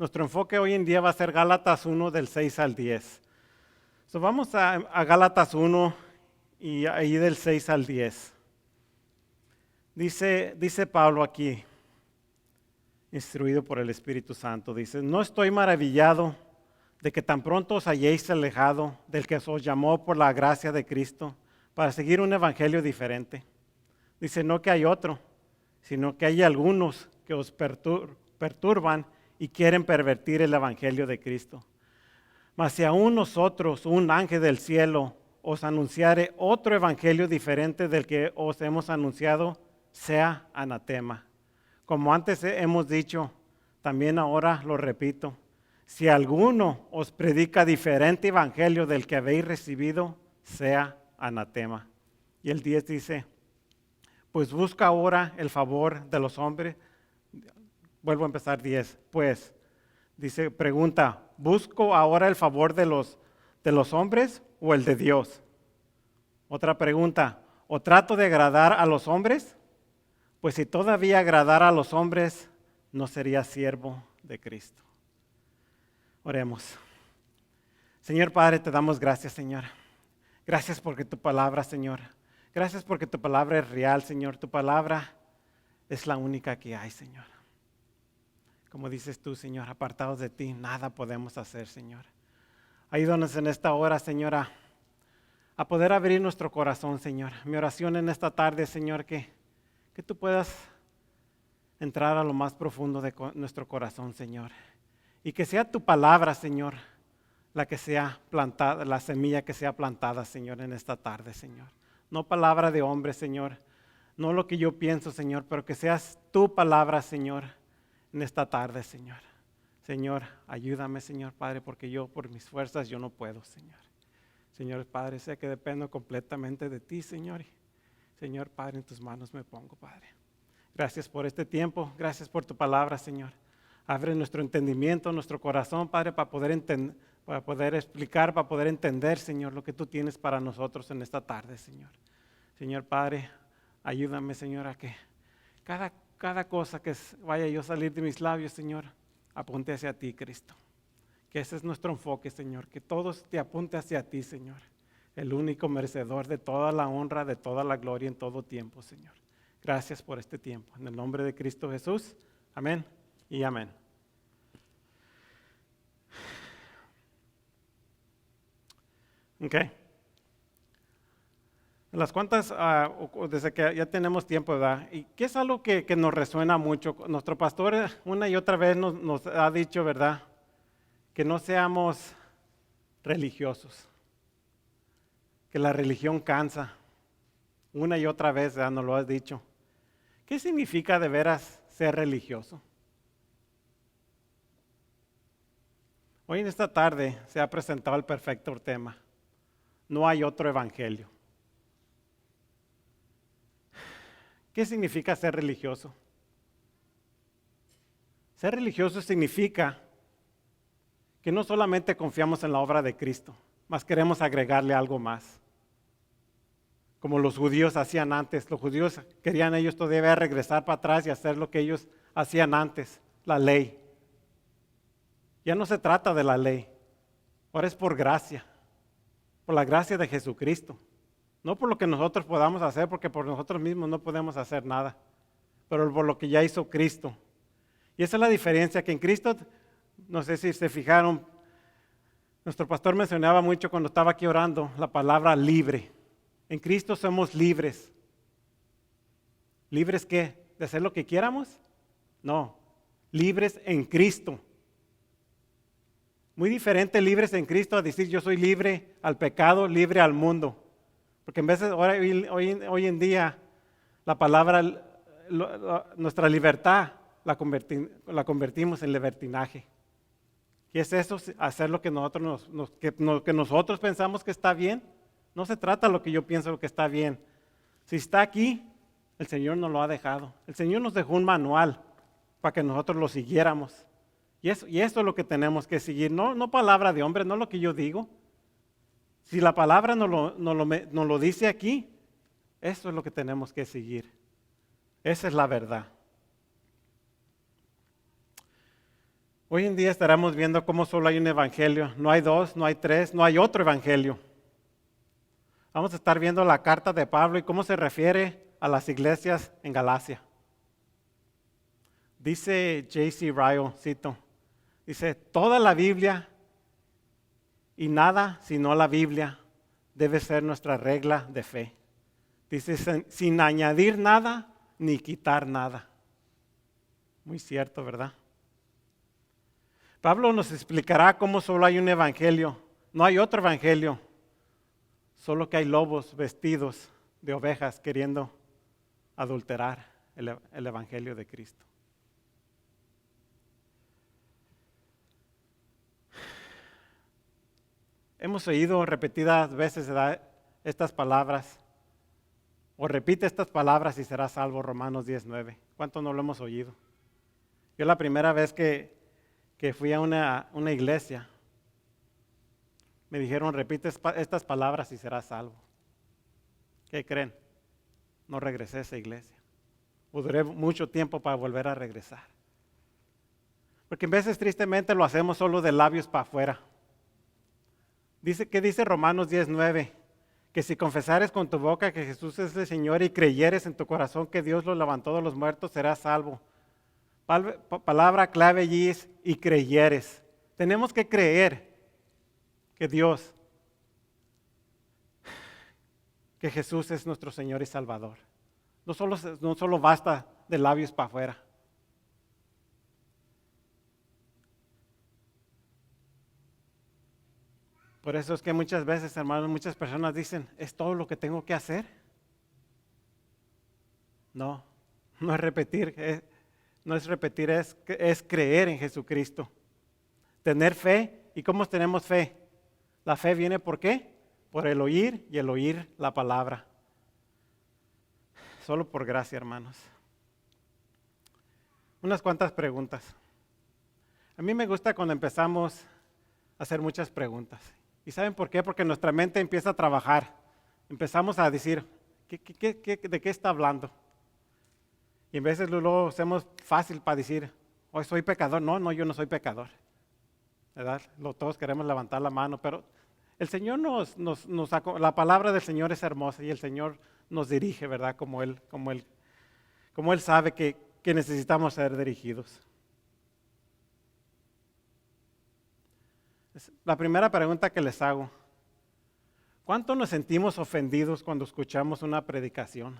Nuestro enfoque hoy en día va a ser Gálatas 1 del 6 al 10. So, vamos a Gálatas 1 y ahí del 6 al 10. Dice Pablo aquí, instruido por el Espíritu Santo, dice: no estoy maravillado de que tan pronto os hayáis alejado del que os llamó por la gracia de Cristo para seguir un evangelio diferente. Dice, no que hay otro, sino que hay algunos que os perturban y quieren pervertir el evangelio de Cristo. Mas si aún nosotros, un ángel del cielo, os anunciare otro evangelio diferente del que os hemos anunciado, sea anatema. Como antes hemos dicho, también ahora lo repito: si alguno os predica diferente evangelio del que habéis recibido, sea anatema. Y el 10 dice: pues busca ahora el favor de los hombres. Vuelvo a empezar 10. Pues, dice, pregunta: ¿busco ahora el favor de los hombres o el de Dios? Otra pregunta: ¿o trato de agradar a los hombres? Pues si todavía agradara a los hombres, no sería siervo de Cristo. Oremos. Señor Padre, te damos gracias, Señor. Gracias porque tu palabra, Señor. Gracias porque tu palabra es real, Señor. Tu palabra es la única que hay, Señor. Como dices tú, Señor, apartados de ti, nada podemos hacer, Señor. Ayúdanos en esta hora, Señor, a poder abrir nuestro corazón, Señor. Mi oración en esta tarde, Señor, que tú puedas entrar a lo más profundo de nuestro corazón, Señor. Y que sea tu palabra, Señor, la que sea plantada, la semilla que sea plantada, Señor, en esta tarde, Señor. No palabra de hombre, Señor. No lo que yo pienso, Señor, pero que seas tu palabra, Señor, en esta tarde, Señor. Señor, ayúdame, Señor Padre, porque yo por mis fuerzas yo no puedo, Señor. Señor Padre, sé que dependo completamente de ti, Señor. Señor Padre, en tus manos me pongo, Padre. Gracias por este tiempo, gracias por tu palabra, Señor. Abre nuestro entendimiento, nuestro corazón, Padre, para poder explicar, para poder entender, Señor, lo que tú tienes para nosotros en esta tarde, Señor. Señor Padre, ayúdame, Señor, a que cada cosa que vaya yo a salir de mis labios, Señor, apunte hacia ti, Cristo. Que ese es nuestro enfoque, Señor, que todos te apunte hacia ti, Señor. El único merecedor de toda la honra, de toda la gloria en todo tiempo, Señor. Gracias por este tiempo. En el nombre de Cristo Jesús, amén y amén. Ok. Las cuantas, desde que ya tenemos tiempo, ¿verdad? Y que es algo que nos resuena mucho. Nuestro pastor una y otra vez nos ha dicho, ¿verdad? Que no seamos religiosos. Que la religión cansa. Una y otra vez, ¿verdad? Nos lo has dicho. ¿Qué significa de veras ser religioso? Hoy en esta tarde se ha presentado el perfecto tema. No hay otro evangelio. ¿Qué significa ser religioso? Ser religioso significa que no solamente confiamos en la obra de Cristo, mas queremos agregarle algo más. Como los judíos hacían antes. Los judíos querían ellos todavía regresar para atrás y hacer lo que ellos hacían antes, la ley. Ya no se trata de la ley, ahora es por gracia, por la gracia de Jesucristo. No por lo que nosotros podamos hacer, porque por nosotros mismos no podemos hacer nada, pero por lo que ya hizo Cristo. Y esa es la diferencia, que en Cristo, no sé si se fijaron, nuestro pastor mencionaba mucho cuando estaba aquí orando la palabra libre. En Cristo somos libres. ¿Libres qué? ¿De hacer lo que quieramos? No, libres en Cristo. Muy diferente libres en Cristo a decir yo soy libre al pecado, libre al mundo. Porque en vez de hoy en día la palabra, nuestra libertad la convertimos en libertinaje. ¿Qué es eso? Hacer lo que nosotros pensamos que está bien. No se trata de lo que yo pienso que está bien. Si está aquí, el Señor nos lo ha dejado. El Señor nos dejó un manual para que nosotros lo siguiéramos. Y eso es lo que tenemos que seguir. No palabra de hombre, no lo que yo digo. Si la palabra nos lo dice aquí, eso es lo que tenemos que seguir. Esa es la verdad. Hoy en día estaremos viendo cómo solo hay un evangelio. No hay dos, no hay tres, no hay otro evangelio. Vamos a estar viendo la carta de Pablo y cómo se refiere a las iglesias en Galacia. Dice J.C. Ryle, cito, dice, toda la Biblia y nada sino la Biblia debe ser nuestra regla de fe. Dice, sin añadir nada ni quitar nada. Muy cierto, ¿verdad? Pablo nos explicará cómo solo hay un evangelio, no hay otro evangelio, solo que hay lobos vestidos de ovejas queriendo adulterar el evangelio de Cristo. Hemos oído repetidas veces estas palabras, o repite estas palabras y serás salvo, Romanos 10:9. ¿Cuánto no lo hemos oído? Yo la primera vez que fui a una iglesia, me dijeron, repite estas palabras y serás salvo. ¿Qué creen? No regresé a esa iglesia. O duré mucho tiempo para volver a regresar. Porque en veces tristemente lo hacemos solo de labios para afuera. ¿Qué dice Romanos 10:9? Que si confesares con tu boca que Jesús es el Señor y creyeres en tu corazón que Dios lo levantó de los muertos, serás salvo. Palabra clave allí es y creyeres. Tenemos que creer que que Jesús es nuestro Señor y Salvador. No solo basta de labios para afuera. Por eso es que muchas veces, hermanos, muchas personas dicen, ¿es todo lo que tengo que hacer? No es repetir, es creer en Jesucristo. Tener fe. ¿Y cómo tenemos fe? La fe viene ¿por qué? Por el oír y el oír la palabra. Solo por gracia, hermanos. Unas cuantas preguntas. A mí me gusta cuando empezamos a hacer muchas preguntas. ¿Y saben por qué? Porque nuestra mente empieza a trabajar. Empezamos a decir, ¿de qué está hablando? Y en veces luego hacemos fácil para decir, hoy soy pecador. No, yo no soy pecador. ¿Verdad? Todos queremos levantar la mano, pero el Señor la palabra del Señor es hermosa y el Señor nos dirige, ¿verdad? Como Él sabe que necesitamos ser dirigidos. La primera pregunta que les hago, ¿cuánto nos sentimos ofendidos cuando escuchamos una predicación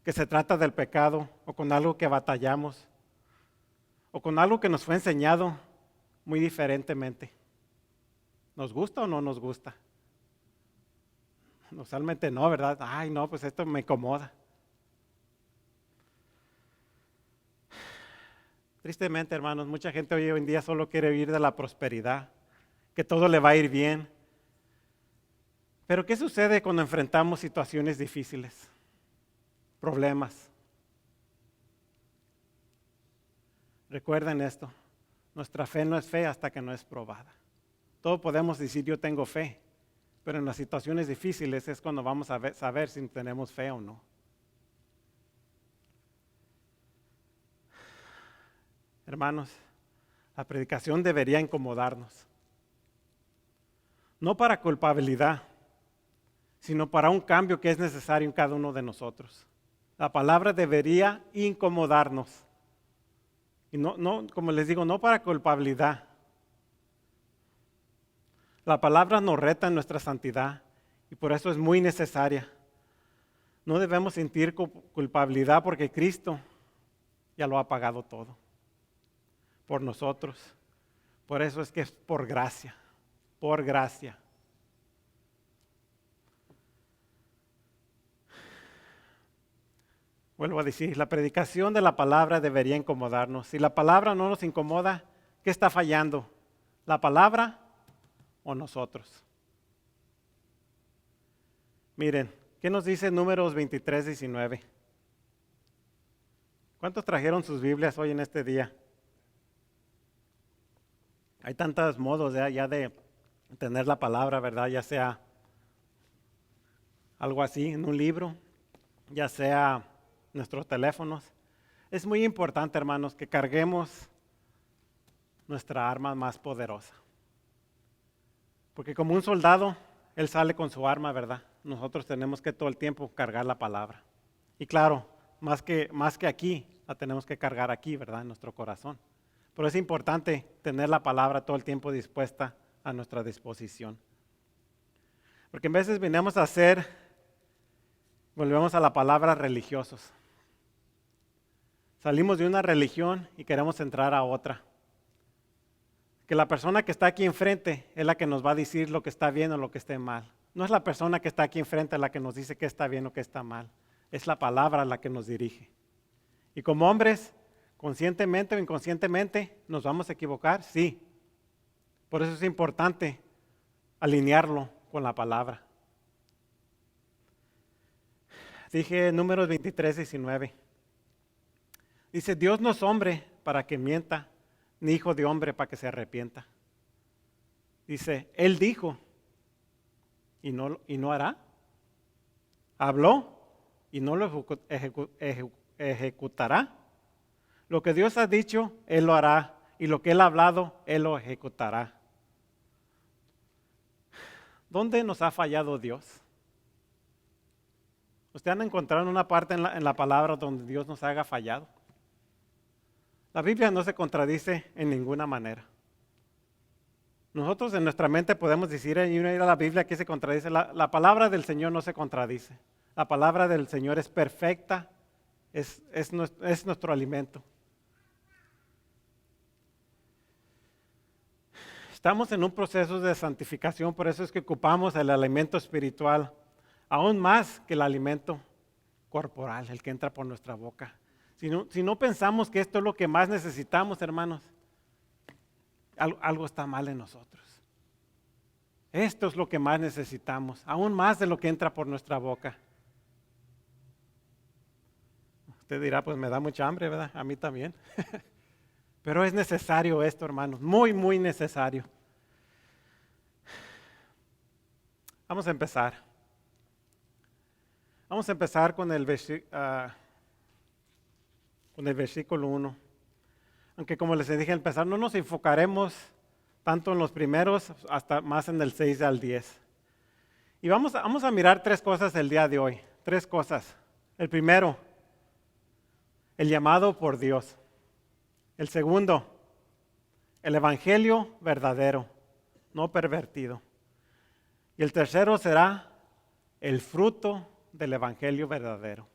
que se trata del pecado o con algo que batallamos o con algo que nos fue enseñado muy diferentemente? ¿Nos gusta o no nos gusta? Usualmente no, ¿verdad? Ay, no, pues esto me incomoda. Tristemente, hermanos, mucha gente hoy en día solo quiere oír de la prosperidad, que todo le va a ir bien. Pero ¿qué sucede cuando enfrentamos situaciones difíciles? Problemas. Recuerden esto, nuestra fe no es fe hasta que no es probada. Todos podemos decir yo tengo fe, pero en las situaciones difíciles es cuando vamos a saber si tenemos fe o no. Hermanos, la predicación debería incomodarnos. No para culpabilidad, sino para un cambio que es necesario en cada uno de nosotros. La palabra debería incomodarnos. Y no, como les digo, no para culpabilidad. La palabra nos reta en nuestra santidad y por eso es muy necesaria. No debemos sentir culpabilidad porque Cristo ya lo ha pagado todo por nosotros. Por eso es que es por gracia, por gracia. Vuelvo a decir, la predicación de la palabra debería incomodarnos. Si la palabra no nos incomoda, ¿qué está fallando? ¿La palabra o nosotros? Miren, ¿qué nos dice Números 23:19? ¿Cuántos trajeron sus Biblias hoy en este día? Hay tantos modos ya de tener la palabra, ¿verdad? Ya sea algo así en un libro, ya sea nuestros teléfonos. Es muy importante, hermanos, que carguemos nuestra arma más poderosa. Porque como un soldado, él sale con su arma, ¿verdad? Nosotros tenemos que todo el tiempo cargar la palabra. Y claro, más que aquí, la tenemos que cargar aquí, ¿verdad? En nuestro corazón. Pero es importante tener la palabra todo el tiempo dispuesta a nuestra disposición. Porque en veces venimos a volvemos a la palabra religiosos. Salimos de una religión y queremos entrar a otra. Que la persona que está aquí enfrente es la que nos va a decir lo que está bien o lo que esté mal. No es la persona que está aquí enfrente la que nos dice qué está bien o qué está mal. Es la palabra la que nos dirige. Y como hombres, conscientemente o inconscientemente, ¿nos vamos a equivocar? Sí. Por eso es importante alinearlo con la palabra. Dije Números 23:19. Dice, Dios no es hombre para que mienta, ni hijo de hombre para que se arrepienta. Dice, Él dijo y no hará. Habló y no lo ejecutará. Lo que Dios ha dicho, Él lo hará. Y lo que Él ha hablado, Él lo ejecutará. ¿Dónde nos ha fallado Dios? ¿Usted han encontrado una parte en la palabra donde Dios nos haya fallado? La Biblia no se contradice en ninguna manera. Nosotros en nuestra mente podemos decir, y ir a la Biblia que se contradice. La palabra del Señor no se contradice. La palabra del Señor es perfecta, es nuestro alimento. Estamos en un proceso de santificación, por eso es que ocupamos el alimento espiritual, aún más que el alimento corporal, el que entra por nuestra boca. Si no pensamos que esto es lo que más necesitamos, hermanos, algo está mal en nosotros. Esto es lo que más necesitamos, aún más de lo que entra por nuestra boca. Usted dirá, pues me da mucha hambre, ¿verdad? A mí también. Pero es necesario esto, hermanos, muy, muy necesario. Vamos a empezar. Vamos a empezar con el versículo 1. Aunque como les dije al empezar, no nos enfocaremos tanto en los primeros, hasta más en el 6 al 10. Y vamos a mirar tres cosas el día de hoy. Tres cosas. El primero, el llamado por Dios. El segundo, el evangelio verdadero, no pervertido. Y el tercero será el fruto del evangelio verdadero.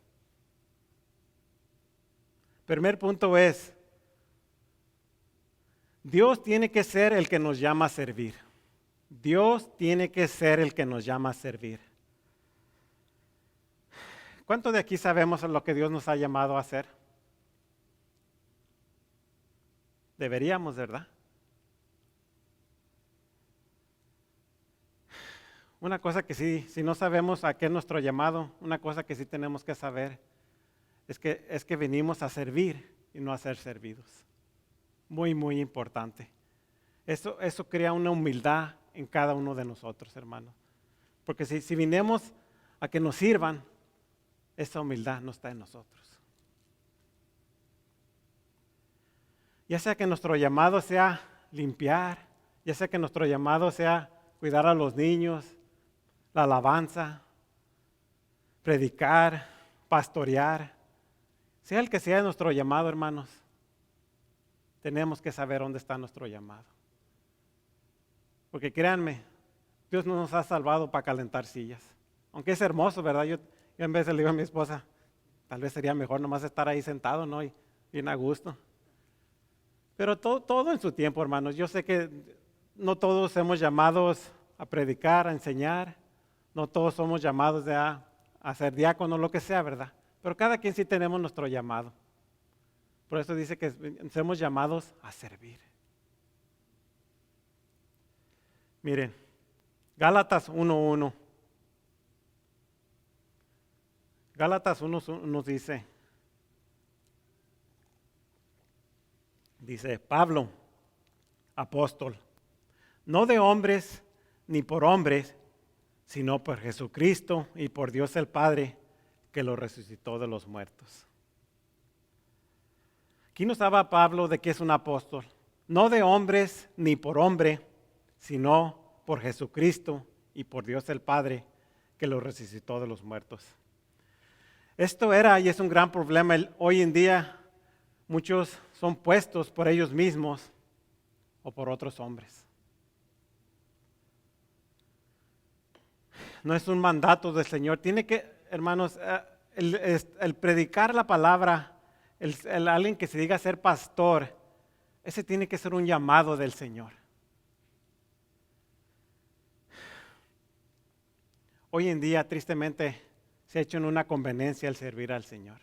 Primer punto es, Dios tiene que ser el que nos llama a servir. Dios tiene que ser el que nos llama a servir. ¿Cuántos de aquí sabemos lo que Dios nos ha llamado a hacer? Deberíamos, ¿verdad? Una cosa que sí, si no sabemos a qué es nuestro llamado, una cosa que sí tenemos que saber es que venimos a servir y no a ser servidos. Muy, muy importante. Eso crea una humildad en cada uno de nosotros, hermanos. Porque si vinimos a que nos sirvan, esa humildad no está en nosotros. Ya sea que nuestro llamado sea limpiar, ya sea que nuestro llamado sea cuidar a los niños, la alabanza, predicar, pastorear, sea el que sea nuestro llamado, hermanos, tenemos que saber dónde está nuestro llamado. Porque créanme, Dios no nos ha salvado para calentar sillas. Aunque es hermoso, ¿verdad? Yo en vez le digo a mi esposa, tal vez sería mejor nomás estar ahí sentado, ¿no? Y bien a gusto. Pero todo en su tiempo, hermanos. Yo sé que no todos somos llamados a predicar, a enseñar. No todos somos llamados a ser diácono, lo que sea, ¿verdad? Pero cada quien sí tenemos nuestro llamado. Por eso dice que somos llamados a servir. Miren, Gálatas 1:1. Gálatas 1:1 nos dice, Pablo, apóstol, no de hombres ni por hombres, sino por Jesucristo y por Dios el Padre, que lo resucitó de los muertos. Aquí nos habla Pablo de que es un apóstol. no de hombres ni por hombre, sino por Jesucristo y por Dios el Padre, que lo resucitó de los muertos. Esto era y es un gran problema. Hoy en día muchos son puestos por ellos mismos o por otros hombres. No es un mandato del Señor. Tiene que, hermanos, el predicar la palabra, alguien que se diga ser pastor, ese tiene que ser un llamado del Señor. Hoy en día, tristemente, se ha hecho en una conveniencia el servir al Señor.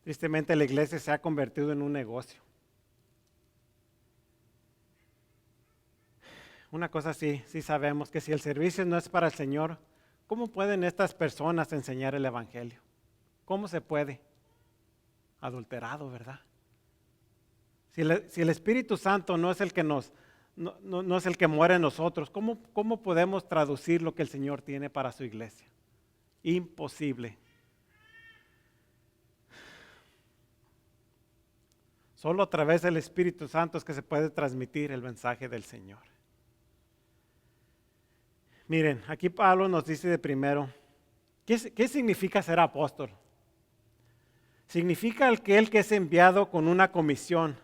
Tristemente, la iglesia se ha convertido en un negocio. Una cosa sí sabemos, que si el servicio no es para el Señor, ¿cómo pueden estas personas enseñar el Evangelio? ¿Cómo se puede? Adulterado, ¿verdad? Si el Espíritu Santo no es el que no es el que muere en nosotros, ¿cómo podemos traducir lo que el Señor tiene para su iglesia? Imposible. Solo a través del Espíritu Santo es que se puede transmitir el mensaje del Señor. Miren, aquí Pablo nos dice de primero, ¿qué significa ser apóstol? Significa aquel que es enviado con una comisión.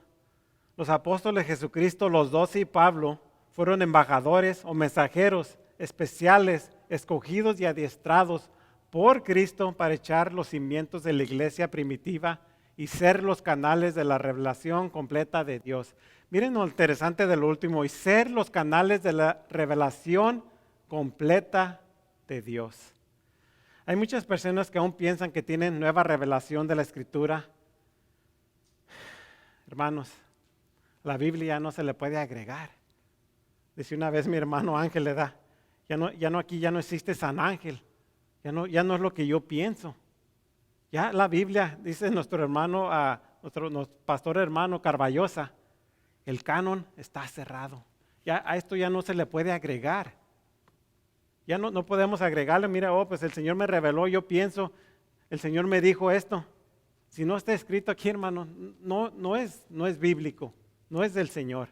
Los apóstoles de Jesucristo, los 12 y Pablo, fueron embajadores o mensajeros especiales, escogidos y adiestrados por Cristo para echar los cimientos de la iglesia primitiva y ser los canales de la revelación completa de Dios. Miren lo interesante del último, y ser los canales de la revelación completa de Dios. Hay muchas personas que aún piensan que tienen nueva revelación de la Escritura. Hermanos, la Biblia no se le puede agregar. Dice una vez mi hermano Ángel, le da, aquí ya no existe San Ángel, ya no es lo que yo pienso. Ya la Biblia, dice nuestro hermano, nuestro pastor hermano Carballosa, el canon está cerrado. Ya a esto ya no se le puede agregar. Ya no podemos agregarle, mira, pues el Señor me reveló, yo pienso, el Señor me dijo esto. Si no está escrito aquí, hermano, no es bíblico, no es del Señor.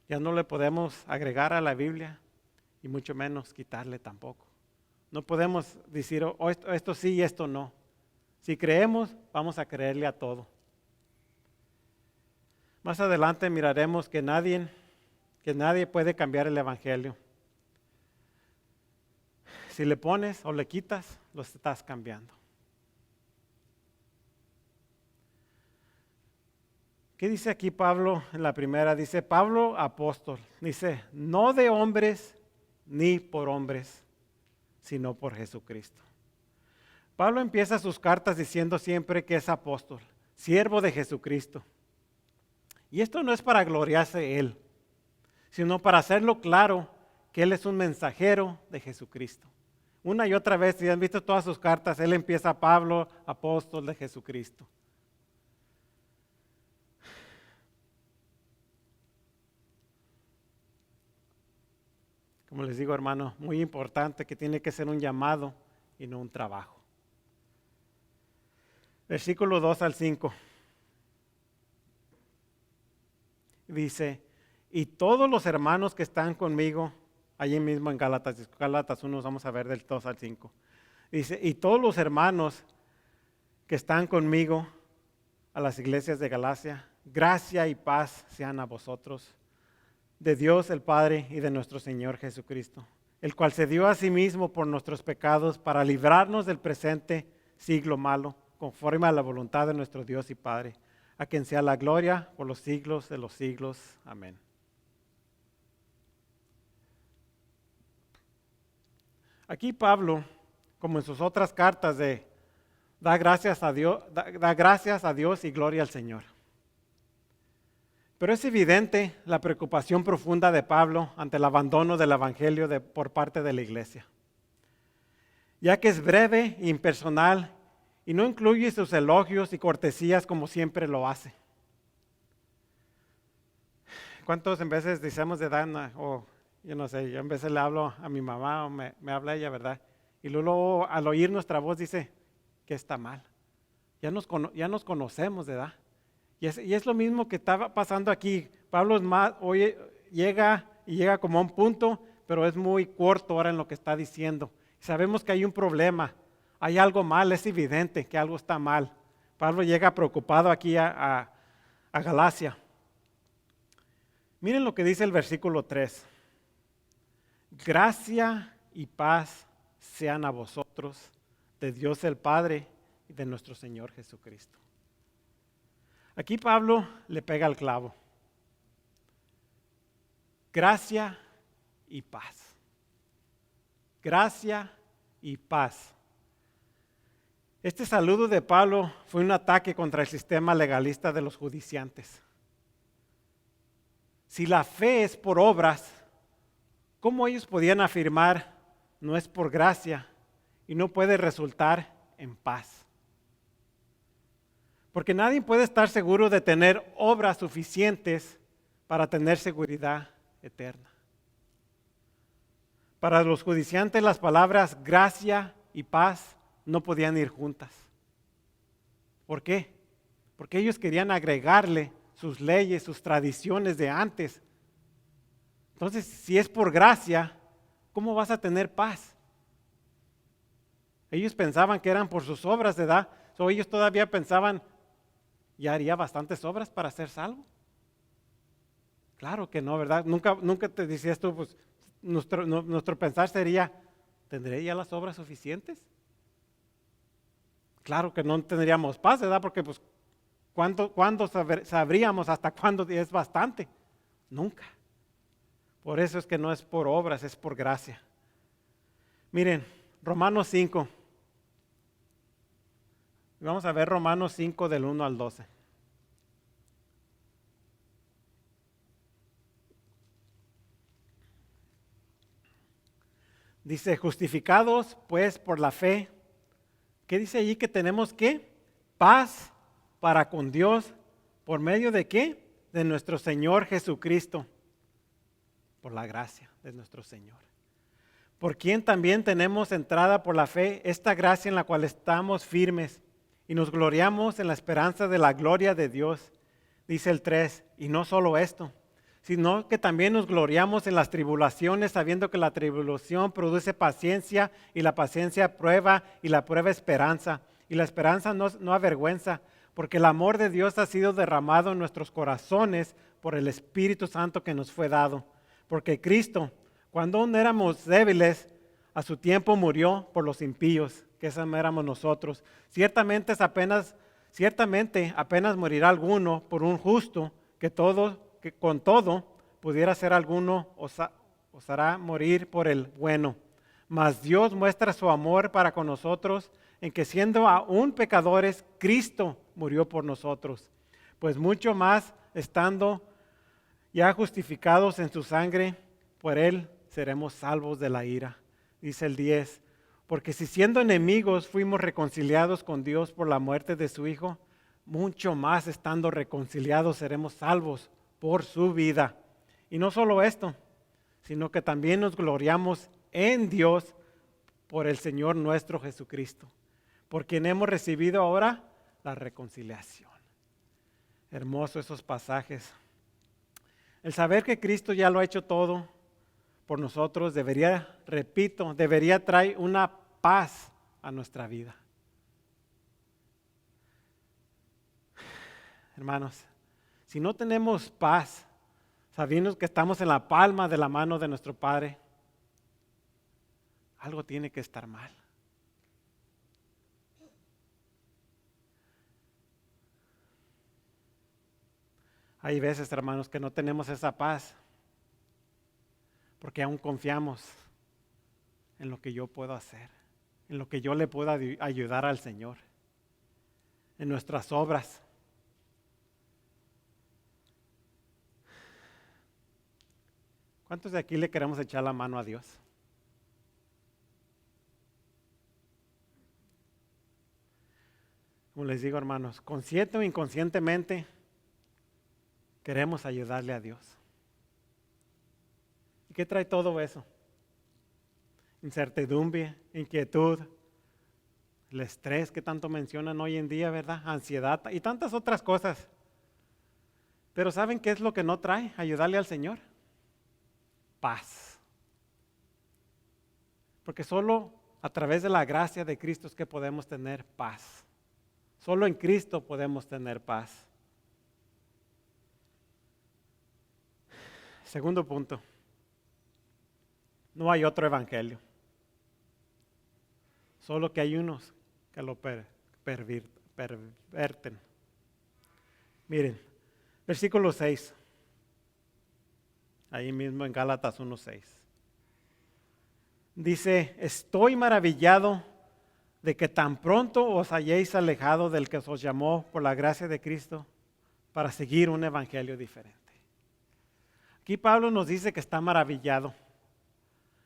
Ya no le podemos agregar a la Biblia y mucho menos quitarle tampoco. No podemos decir, esto sí y esto no. Si creemos, vamos a creerle a todo. Más adelante miraremos que nadie puede cambiar el Evangelio. Si le pones o le quitas, lo estás cambiando. ¿Qué dice aquí Pablo en la primera? Dice, Pablo apóstol, dice, no de hombres ni por hombres, sino por Jesucristo. Pablo empieza sus cartas diciendo siempre que es apóstol, siervo de Jesucristo. Y esto no es para gloriarse él, sino para hacerlo claro que él es un mensajero de Jesucristo. Una y otra vez, si han visto todas sus cartas, él empieza Pablo, apóstol de Jesucristo. Como les digo, hermano, muy importante que tiene que ser un llamado y no un trabajo. Versículo 2 al 5. Dice, y todos los hermanos que están conmigo, allí mismo en Gálatas 1, vamos a ver del 2 al 5. Dice, y todos los hermanos que están conmigo a las iglesias de Galacia, gracia y paz sean a vosotros, de Dios el Padre y de nuestro Señor Jesucristo, el cual se dio a sí mismo por nuestros pecados para librarnos del presente siglo malo, conforme a la voluntad de nuestro Dios y Padre, a quien sea la gloria por los siglos de los siglos. Amén. Aquí Pablo, como en sus otras cartas, da gracias a Dios y gloria al Señor. Pero es evidente la preocupación profunda de Pablo ante el abandono del Evangelio por parte de la iglesia, ya que es breve e impersonal y no incluye sus elogios y cortesías como siempre lo hace. ¿Cuántos en veces decimos de Dana? Yo no sé, yo en veces le hablo a mi mamá o me habla ella, ¿verdad? y luego al oír nuestra voz dice que está mal. Ya nos conocemos, ¿verdad? Y es lo mismo que estaba pasando aquí. Pablo es más, hoy llega como a un punto, pero es muy corto ahora en lo que está diciendo. Sabemos que hay un problema, hay algo mal, es evidente que algo está mal. Pablo llega preocupado aquí a Galacia. Miren lo que dice el versículo 3. Gracia y paz sean a vosotros, de Dios el Padre y de nuestro Señor Jesucristo. Aquí Pablo le pega al clavo. Gracia y paz. Gracia y paz. Este saludo de Pablo fue un ataque contra el sistema legalista de los judiciantes. Si la fe es por obras, ¿cómo ellos podían afirmar no es por gracia y no puede resultar en paz? Porque nadie puede estar seguro de tener obras suficientes para tener seguridad eterna. Para los judiciantes las palabras gracia y paz no podían ir juntas. ¿Por qué? Porque ellos querían agregarle sus leyes, sus tradiciones de antes. Entonces, si es por gracia, ¿cómo vas a tener paz? Ellos pensaban que eran por sus obras, ¿verdad? Ellos todavía pensaban, ¿ya haría bastantes obras para ser salvo? Claro que no, ¿verdad? Nunca te decías tú, pues nuestro pensar sería, ¿tendré ya las obras suficientes? Claro que no tendríamos paz, ¿verdad? Porque pues, ¿cuándo sabríamos hasta cuándo es bastante? Nunca. Por eso es que no es por obras, es por gracia. Miren, Romanos 5. Vamos a ver Romanos 5 del 1 al 12. Dice, justificados pues por la fe. ¿Qué dice allí? Que tenemos ¿qué? Paz para con Dios. ¿Por medio de qué? De nuestro Señor Jesucristo. Por la gracia de nuestro Señor. Por quien también tenemos entrada por la fe, esta gracia en la cual estamos firmes y nos gloriamos en la esperanza de la gloria de Dios. Dice el 3, y no solo esto, sino que también nos gloriamos en las tribulaciones, sabiendo que la tribulación produce paciencia, y la paciencia prueba, y la prueba esperanza, y la esperanza no avergüenza, porque el amor de Dios ha sido derramado en nuestros corazones por el Espíritu Santo que nos fue dado. Porque Cristo, cuando aún éramos débiles, a su tiempo murió por los impíos, que esos éramos nosotros. Ciertamente apenas morirá alguno por un justo, que con todo pudiera ser alguno osará morir por el bueno. Mas Dios muestra su amor para con nosotros en que siendo aún pecadores, Cristo murió por nosotros. Pues mucho más estando ya justificados en su sangre, por él seremos salvos de la ira. Dice el 10, porque si siendo enemigos fuimos reconciliados con Dios por la muerte de su Hijo, mucho más estando reconciliados seremos salvos por su vida. Y no solo esto, sino que también nos gloriamos en Dios por el Señor nuestro Jesucristo, por quien hemos recibido ahora la reconciliación. Hermoso esos pasajes. El saber que Cristo ya lo ha hecho todo por nosotros debería traer una paz a nuestra vida. Hermanos, si no tenemos paz, sabiendo que estamos en la palma de la mano de nuestro Padre, algo tiene que estar mal. Hay veces, hermanos, que no tenemos esa paz porque aún confiamos en lo que yo puedo hacer, en lo que yo le puedo ayudar al Señor, en nuestras obras. ¿Cuántos de aquí le queremos echar la mano a Dios? Como les digo, hermanos, consciente o inconscientemente queremos ayudarle a Dios. ¿Y qué trae todo eso? incertidumbre, inquietud, el estrés que tanto mencionan hoy en día, ¿verdad? Ansiedad y tantas otras cosas. Pero ¿saben qué es lo que no trae ayudarle al Señor? Paz. Porque solo a través de la gracia de Cristo es que podemos tener paz. Solo en Cristo podemos tener paz. Segundo punto. No hay otro evangelio. Solo que hay unos que lo perverten. Miren, versículo 6. Ahí mismo en Gálatas 1:6. Dice, estoy maravillado de que tan pronto os hayáis alejado del que os llamó por la gracia de Cristo para seguir un evangelio diferente. Aquí Pablo nos dice que está maravillado.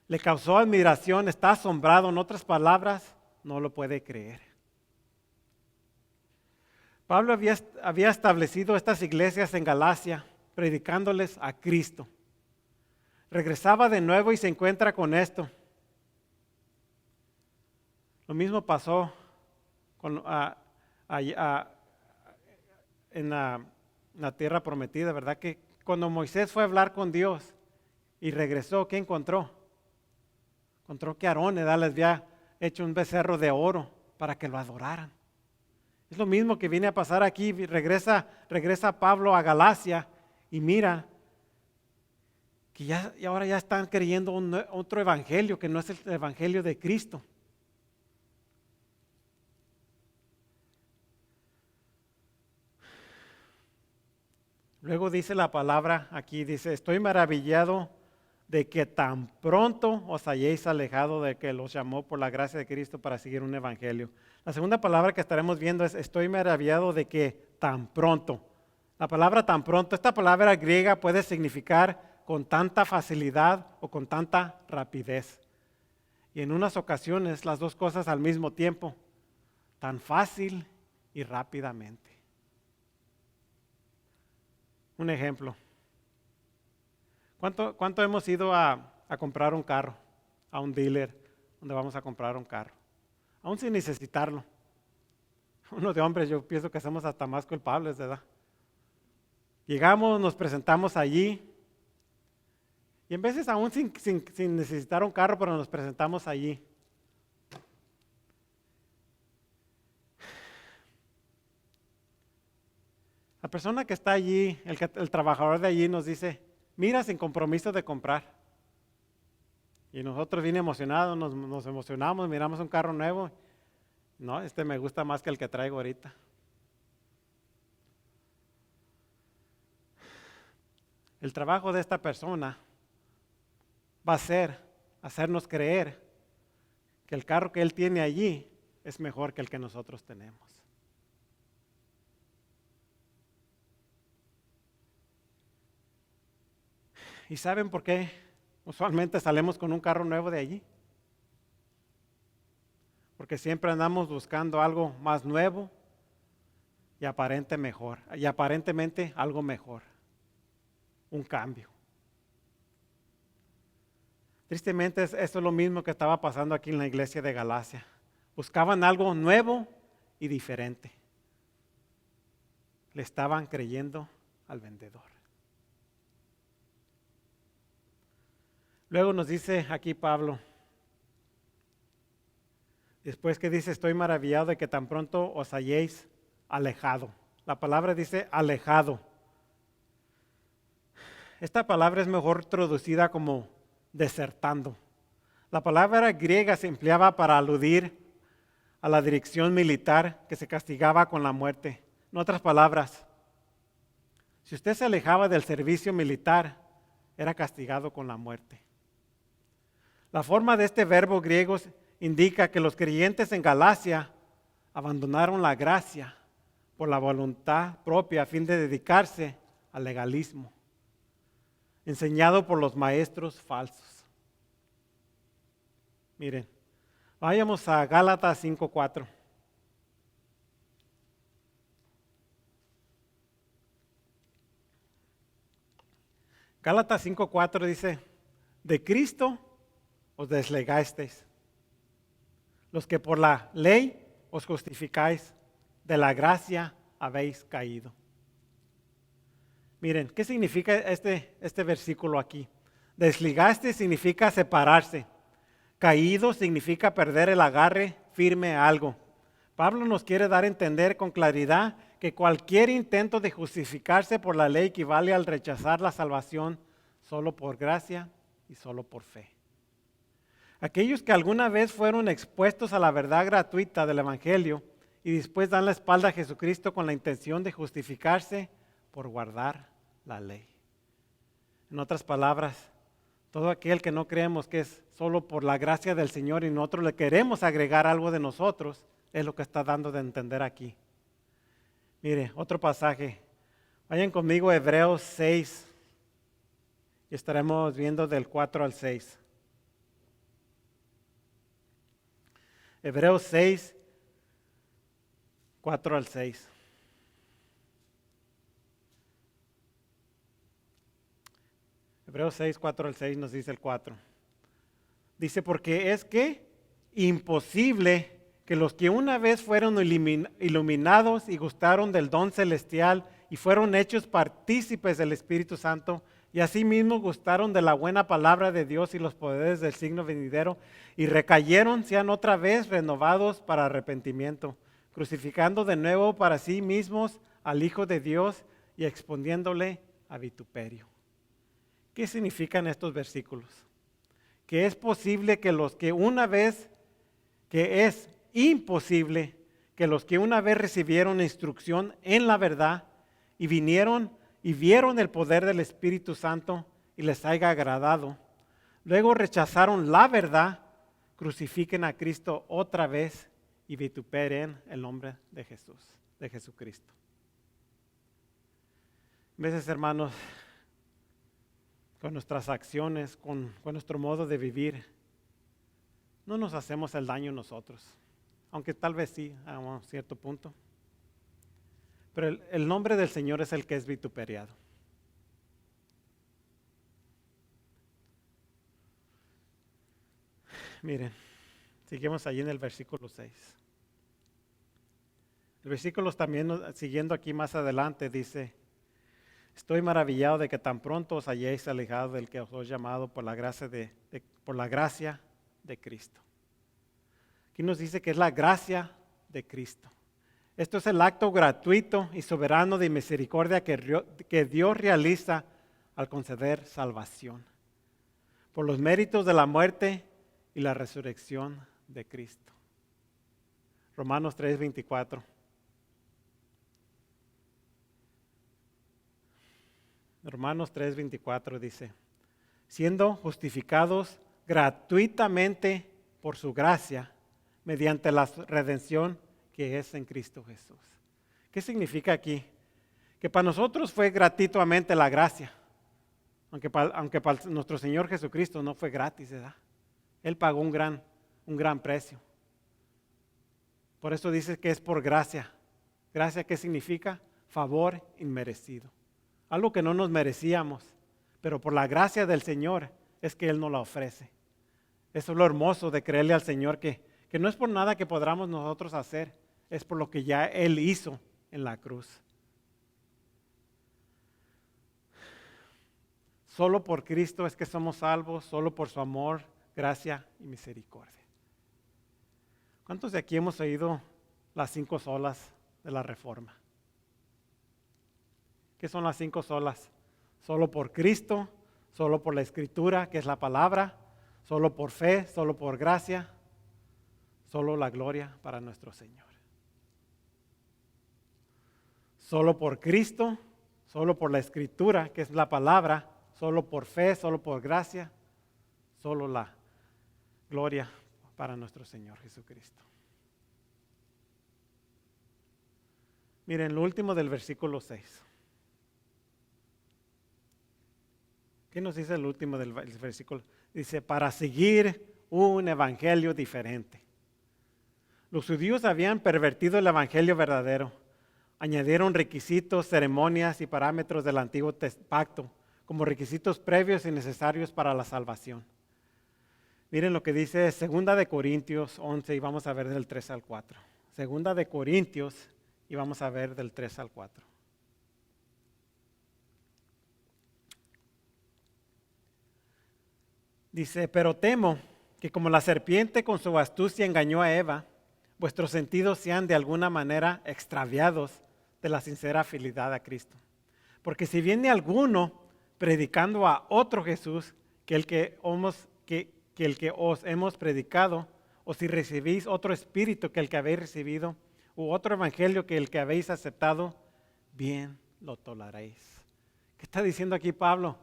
Le causó admiración, está asombrado, en otras palabras, no lo puede creer. Pablo había establecido estas iglesias en Galacia, predicándoles a Cristo. Regresaba de nuevo y se encuentra con esto. Lo mismo pasó en la tierra prometida, ¿verdad? Que cuando Moisés fue a hablar con Dios y regresó, ¿qué encontró? Encontró que Aarón les había hecho un becerro de oro para que lo adoraran. Es lo mismo que viene a pasar aquí. Regresa Pablo a Galacia y mira que y ahora ya están creyendo otro evangelio que no es el evangelio de Cristo. Luego dice la palabra aquí, dice, estoy maravillado de que tan pronto os hayáis alejado de que los llamó por la gracia de Cristo para seguir un evangelio. La segunda palabra que estaremos viendo es, estoy maravillado de que tan pronto. La palabra tan pronto, esta palabra griega puede significar con tanta facilidad o con tanta rapidez. Y en unas ocasiones las dos cosas al mismo tiempo, tan fácil y rápidamente. Un ejemplo. ¿Cuánto hemos ido a comprar un carro? A un dealer donde vamos a comprar un carro. Aún sin necesitarlo. Uno de hombres yo pienso que somos hasta más culpables, ¿verdad? Llegamos, nos presentamos allí. Y en veces aún sin necesitar un carro, pero nos presentamos allí. La persona que está allí, el trabajador de allí nos dice, mira, sin compromiso de comprar. Y nosotros bien emocionados, nos emocionamos, miramos un carro nuevo. No, este me gusta más que el que traigo ahorita. El trabajo de esta persona va a ser hacernos creer que el carro que él tiene allí es mejor que el que nosotros tenemos. ¿Y saben por qué usualmente salimos con un carro nuevo de allí? Porque siempre andamos buscando algo más nuevo y aparentemente algo mejor. Un cambio. Tristemente eso es lo mismo que estaba pasando aquí en la iglesia de Galacia. Buscaban algo nuevo y diferente. Le estaban creyendo al vendedor. Luego nos dice aquí Pablo, después que dice, estoy maravillado de que tan pronto os hayáis alejado. La palabra dice alejado. Esta palabra es mejor traducida como desertando. La palabra griega se empleaba para aludir a la dirección militar que se castigaba con la muerte. En otras palabras, si usted se alejaba del servicio militar, era castigado con la muerte. La forma de este verbo griego indica que los creyentes en Galacia abandonaron la gracia por la voluntad propia a fin de dedicarse al legalismo, enseñado por los maestros falsos. Miren, vayamos a Gálatas 5:4. Gálatas 5:4 dice, de Cristo os desligasteis. Los que por la ley os justificáis, de la gracia habéis caído. Miren, ¿qué significa este versículo aquí? Desligaste significa separarse. Caído significa perder el agarre firme a algo. Pablo nos quiere dar a entender con claridad que cualquier intento de justificarse por la ley equivale al rechazar la salvación solo por gracia y solo por fe. Aquellos que alguna vez fueron expuestos a la verdad gratuita del Evangelio y después dan la espalda a Jesucristo con la intención de justificarse por guardar la ley. En otras palabras, todo aquel que no creemos que es solo por la gracia del Señor y nosotros le queremos agregar algo de nosotros, es lo que está dando de entender aquí. Mire, otro pasaje. Vayan conmigo a Hebreos 6 y estaremos viendo del 4 al 6. Hebreos 6, 4 al 6. Hebreos 6, 4 al 6 nos dice el 4. Dice, porque es que imposible que los que una vez fueron iluminados y gustaron del don celestial y fueron hechos partícipes del Espíritu Santo y asimismo gustaron de la buena palabra de Dios y los poderes del signo venidero y recayeron, sean otra vez renovados para arrepentimiento, crucificando de nuevo para sí mismos al Hijo de Dios y exponiéndole a vituperio. ¿Qué significan estos versículos? Que es posible que los que una vez, que es imposible que los que una vez recibieron instrucción en la verdad y vinieron y vieron el poder del Espíritu Santo y les haya agradado, luego rechazaron la verdad, crucifiquen a Cristo otra vez y vituperen el nombre de Jesús, de Jesucristo. A veces, hermanos, con nuestras acciones, con nuestro modo de vivir, no nos hacemos el daño nosotros, aunque tal vez sí, a un cierto punto. Pero el nombre del Señor es el que es vituperiado. Miren, seguimos allí en el versículo 6. El versículo también, siguiendo aquí más adelante, dice: estoy maravillado de que tan pronto os hayáis alejado del que os he llamado por la gracia por la gracia de Cristo. Aquí nos dice que es la gracia de Cristo. Esto es el acto gratuito y soberano de misericordia que Dios realiza al conceder salvación por los méritos de la muerte y la resurrección de Cristo. Romanos 3:24. Romanos 3:24 dice: siendo justificados gratuitamente por su gracia, mediante la redención que es en Cristo Jesús. ¿Qué significa aquí? Que para nosotros fue gratuitamente la gracia, aunque para nuestro Señor Jesucristo no fue gratis, ¿verdad? Él pagó un gran precio. Por eso dice que es por gracia. ¿Gracia qué significa? Favor inmerecido. Algo que no nos merecíamos, pero por la gracia del Señor es que Él nos la ofrece. Eso es lo hermoso de creerle al Señor, que no es por nada que podamos nosotros hacer, es por lo que ya Él hizo en la cruz. Solo por Cristo es que somos salvos, solo por su amor, gracia y misericordia. ¿Cuántos de aquí hemos oído las 5 solas de la Reforma? ¿Qué son las 5 solas? Solo por Cristo, solo por la Escritura, que es la palabra, solo por fe, solo por gracia, solo la gloria para nuestro Señor. Solo por Cristo, solo por la Escritura, que es la palabra, solo por fe, solo por gracia, solo la gloria para nuestro Señor Jesucristo. Miren, lo último del versículo 6. ¿Qué nos dice el último del versículo? Dice, para seguir un evangelio diferente. Los judíos habían pervertido el evangelio verdadero. Añadieron requisitos, ceremonias y parámetros del antiguo pacto como requisitos previos y necesarios para la salvación. Miren lo que dice Segunda de Corintios 11 y vamos a ver del 3 al 4. Segunda de Corintios y vamos a ver del 3 al 4. Dice, pero temo que como la serpiente con su astucia engañó a Eva, vuestros sentidos sean de alguna manera extraviados de la sincera fidelidad a Cristo. Porque si viene alguno predicando a otro Jesús que el que os hemos predicado, o si recibís otro espíritu que el que habéis recibido, u otro evangelio que el que habéis aceptado, bien lo toleraréis. ¿Qué está diciendo aquí Pablo?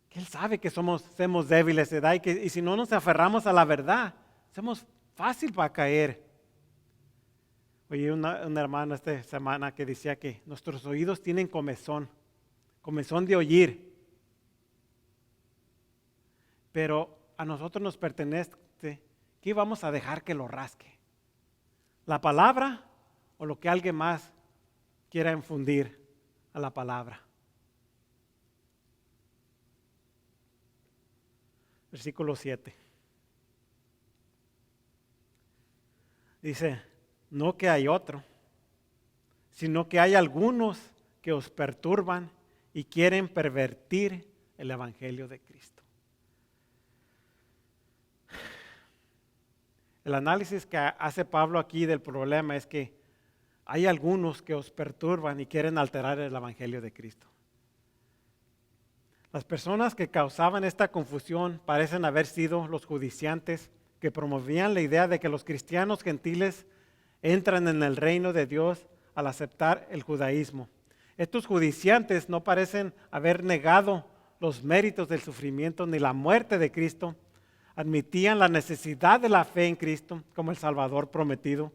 Que él sabe que somos débiles de edad y si no nos aferramos a la verdad, somos fácil para caer. Oí una hermana esta semana que decía que nuestros oídos tienen comezón de oír. Pero a nosotros nos pertenece, ¿qué vamos a dejar que lo rasque? ¿La palabra o lo que alguien más quiera infundir a la palabra? Versículo 7. Dice, no que hay otro, sino que hay algunos que os perturban y quieren pervertir el evangelio de Cristo. El análisis que hace Pablo aquí del problema es que hay algunos que os perturban y quieren alterar el evangelio de Cristo. Las personas que causaban esta confusión parecen haber sido los judiciantes que promovían la idea de que los cristianos gentiles entran en el reino de Dios al aceptar el judaísmo. Estos judiciantes no parecen haber negado los méritos del sufrimiento ni la muerte de Cristo. Admitían la necesidad de la fe en Cristo como el Salvador prometido.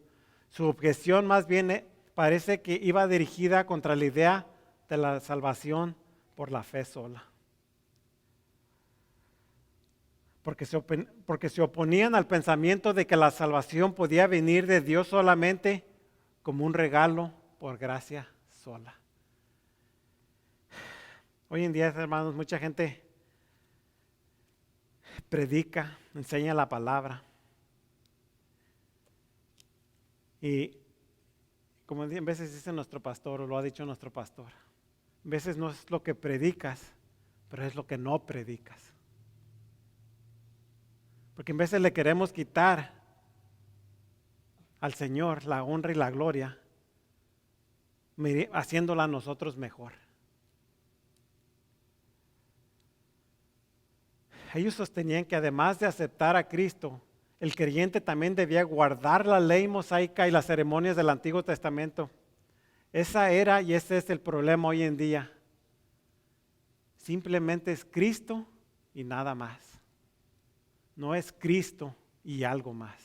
Su objeción más bien parece que iba dirigida contra la idea de la salvación por la fe sola. Porque se oponían al pensamiento de que la salvación podía venir de Dios solamente como un regalo por gracia sola. Hoy en día, hermanos, mucha gente predica, enseña la palabra. Y como en veces dice nuestro pastor, o lo ha dicho nuestro pastor, a veces no es lo que predicas, pero es lo que no predicas. Porque en veces le queremos quitar al Señor la honra y la gloria, haciéndola a nosotros mejor. Ellos sostenían que además de aceptar a Cristo, el creyente también debía guardar la ley mosaica y las ceremonias del Antiguo Testamento. Esa era y ese es el problema hoy en día. Simplemente es Cristo y nada más. No es Cristo y algo más.